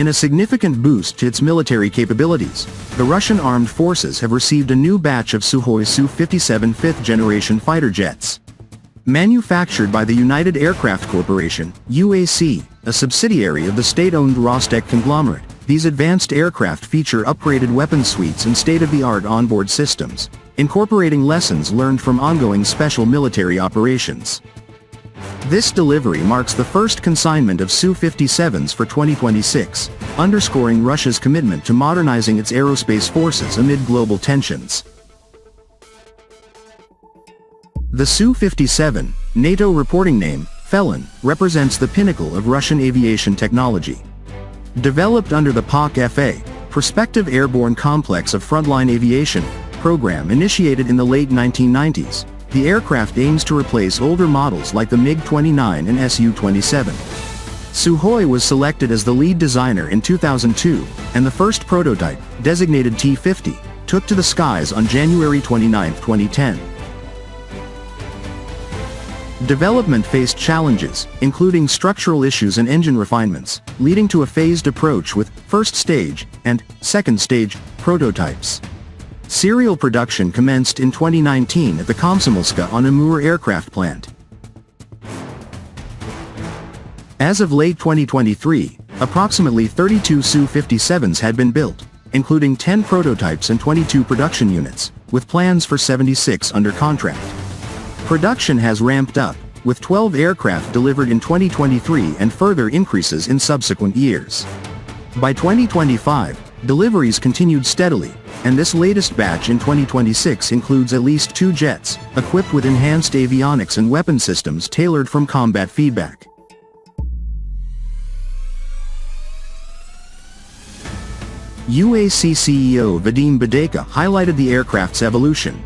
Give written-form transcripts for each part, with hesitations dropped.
In a significant boost to its military capabilities, the Russian armed forces have received a new batch of Sukhoi Su-57 fifth-generation fighter jets. Manufactured by the United Aircraft Corporation, UAC, a subsidiary of the state-owned Rostec conglomerate, these advanced aircraft feature upgraded weapons suites and state-of-the-art onboard systems, incorporating lessons learned from ongoing special military operations. This delivery marks the first consignment of Su-57s for 2026, underscoring Russia's commitment to modernizing its aerospace forces amid global tensions. The Su-57, NATO reporting name, Felon, represents the pinnacle of Russian aviation technology. Developed under the PAK-FA, Prospective Airborne Complex of Frontline Aviation, program initiated in the late 1990s, the aircraft aims to replace older models like the MiG-29 and Su-27. Sukhoi was selected as the lead designer in 2002, and the first prototype, designated T-50, took to the skies on January 29, 2010. Development faced challenges, including structural issues and engine refinements, leading to a phased approach with first stage and second stage prototypes. Serial production commenced in 2019 at the Komsomolska on Amur aircraft plant. As of late 2023, approximately 32 Su-57s had been built, including 10 prototypes and 22 production units, with plans for 76 under contract. Production has ramped up, with 12 aircraft delivered in 2023 and further increases in subsequent years. By 2025, deliveries continued steadily, and this latest batch in 2026 includes at least 2 jets, equipped with enhanced avionics and weapon systems tailored from combat feedback. UAC CEO Vadim Badeka highlighted the aircraft's evolution.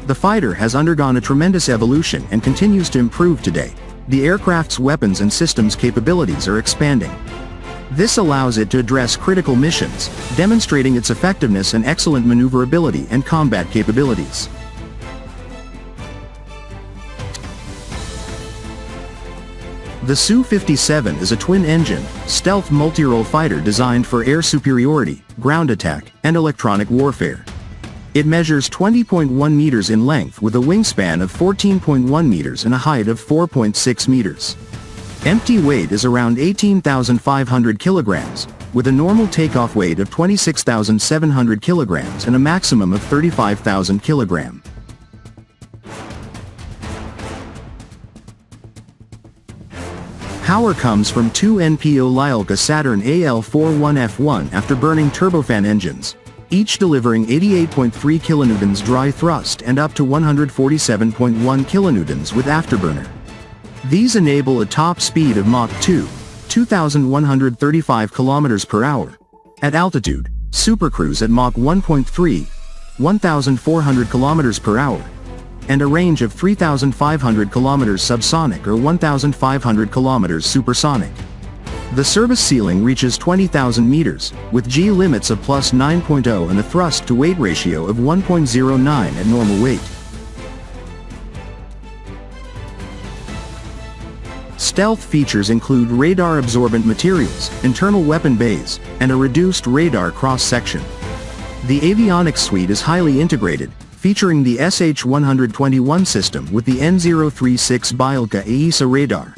The fighter has undergone a tremendous evolution and continues to improve today. The aircraft's weapons and systems capabilities are expanding. This allows it to address critical missions, demonstrating its effectiveness and excellent maneuverability and combat capabilities. The Su-57 is a twin-engine, stealth multi-role fighter designed for air superiority, ground attack, and electronic warfare. It measures 20.1 meters in length with a wingspan of 14.1 meters and a height of 4.6 meters. Empty weight is around 18,500 kilograms, with a normal takeoff weight of 26,700 kilograms and a maximum of 35,000 kilograms. Power comes from 2 NPO Lyulka Saturn AL41F1 after burning turbofan engines, each delivering 88.3 kilonewtons dry thrust and up to 147.1 kilonewtons with afterburner. These enable a top speed of Mach 2, 2,135 km per hour. At altitude, supercruise at Mach 1.3, 1,400 km per hour, and a range of 3,500 km subsonic or 1,500 km supersonic. The service ceiling reaches 20,000 meters, with G limits of plus 9.0 and a thrust-to-weight ratio of 1.09 at normal weight. Stealth features include radar-absorbent materials, internal weapon bays, and a reduced radar cross-section. The avionics suite is highly integrated, featuring the SH-121 system with the N036 Byelka AESA radar,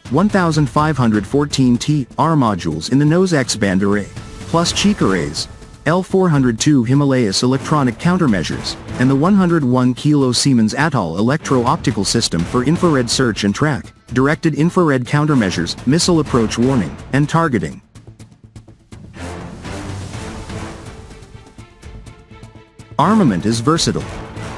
1514T-R modules in the nose X-band array, plus cheek arrays, L402 Himalayas electronic countermeasures, and the 101 kilo Siemens Atoll electro-optical system for infrared search and track, directed infrared countermeasures, missile approach warning, and targeting. Armament is versatile.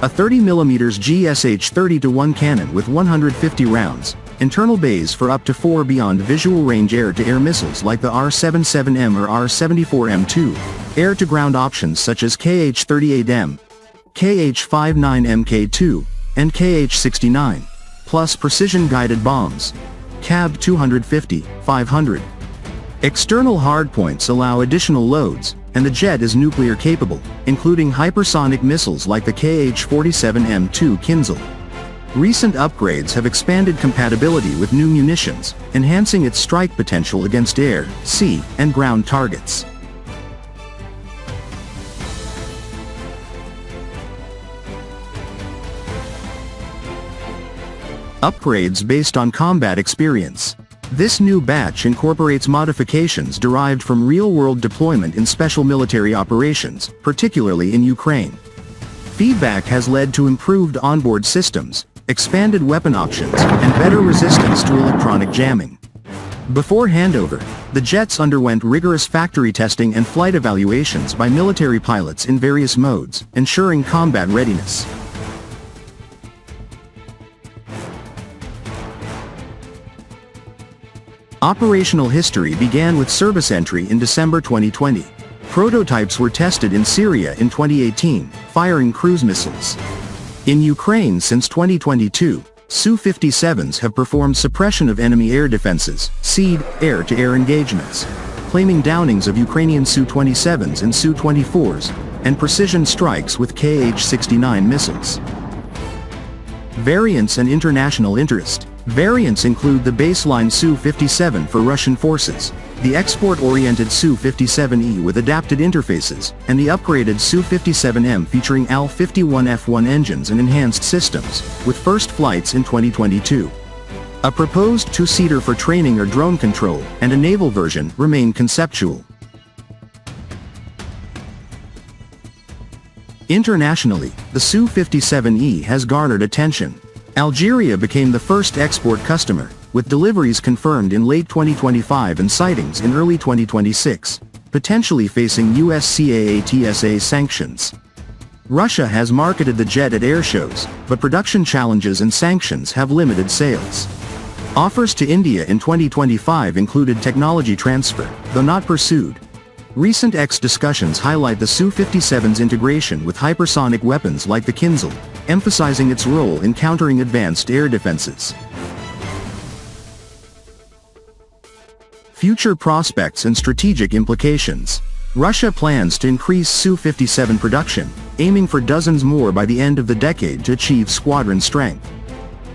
A 30mm GSH-30-1 cannon with 150 rounds, internal bays for up to 4 beyond visual range air-to-air missiles like the R-77M or R-74M2, air-to-ground options such as KH-38M, KH-59MK2, and KH-69, plus precision-guided bombs, CAB-250, 500. External hardpoints allow additional loads, and the jet is nuclear capable, including hypersonic missiles like the KH-47M2 Kinzhal. Recent upgrades have expanded compatibility with new munitions, enhancing its strike potential against air, sea, and ground targets. Upgrades based on combat experience. This new batch incorporates modifications derived from real-world deployment in special military operations, particularly in Ukraine. Feedback has led to improved onboard systems, expanded weapon options, and better resistance to electronic jamming. Before handover, the jets underwent rigorous factory testing and flight evaluations by military pilots in various modes, ensuring combat readiness. Operational history began with service entry in December 2020. Prototypes were tested in Syria in 2018, firing cruise missiles. In Ukraine since 2022, Su-57s have performed suppression of enemy air defenses, SEAD, air-to-air engagements, claiming downings of Ukrainian Su-27s and Su-24s, and precision strikes with Kh-69 missiles. Variants and international interest. Variants include the baseline Su-57 for Russian forces, the export-oriented Su-57E with adapted interfaces, and the upgraded Su-57M featuring AL-51F1 engines and enhanced systems, with first flights in 2022. A proposed two-seater for training or drone control, and a naval version, remain conceptual. Internationally, the Su-57E has garnered attention. Algeria became the first export customer, with deliveries confirmed in late 2025 and sightings in early 2026, potentially facing USCAATSA sanctions. Russia has marketed the jet at air shows, but production challenges and sanctions have limited sales. Offers to India in 2025 included technology transfer, though not pursued. Recent discussions highlight the Su-57's integration with hypersonic weapons like the Kinzhal, emphasizing its role in countering advanced air defenses. Future prospects and strategic implications. Russia plans to increase Su-57 production, aiming for dozens more by the end of the decade to achieve squadron strength.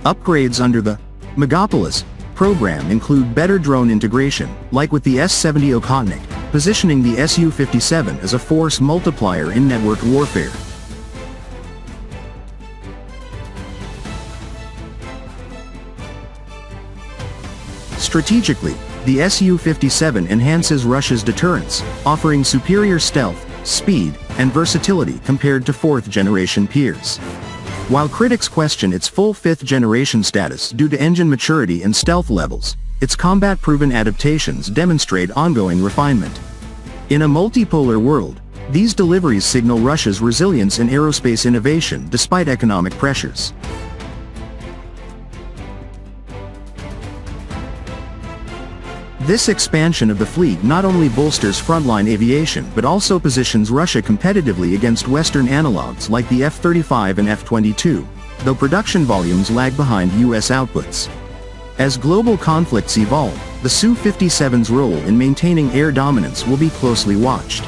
Upgrades under the Megapolis program include better drone integration, like with the S-70 Okhotnik, positioning the Su-57 as a force multiplier in network warfare. Strategically, the Su-57 enhances Russia's deterrence, offering superior stealth, speed, and versatility compared to fourth-generation peers. While critics question its full fifth-generation status due to engine maturity and stealth levels, its combat-proven adaptations demonstrate ongoing refinement. In a multipolar world, these deliveries signal Russia's resilience in aerospace innovation despite economic pressures. This expansion of the fleet not only bolsters frontline aviation but also positions Russia competitively against Western analogs like the F-35 and F-22, though production volumes lag behind U.S. outputs. As global conflicts evolve, the Su-57's role in maintaining air dominance will be closely watched.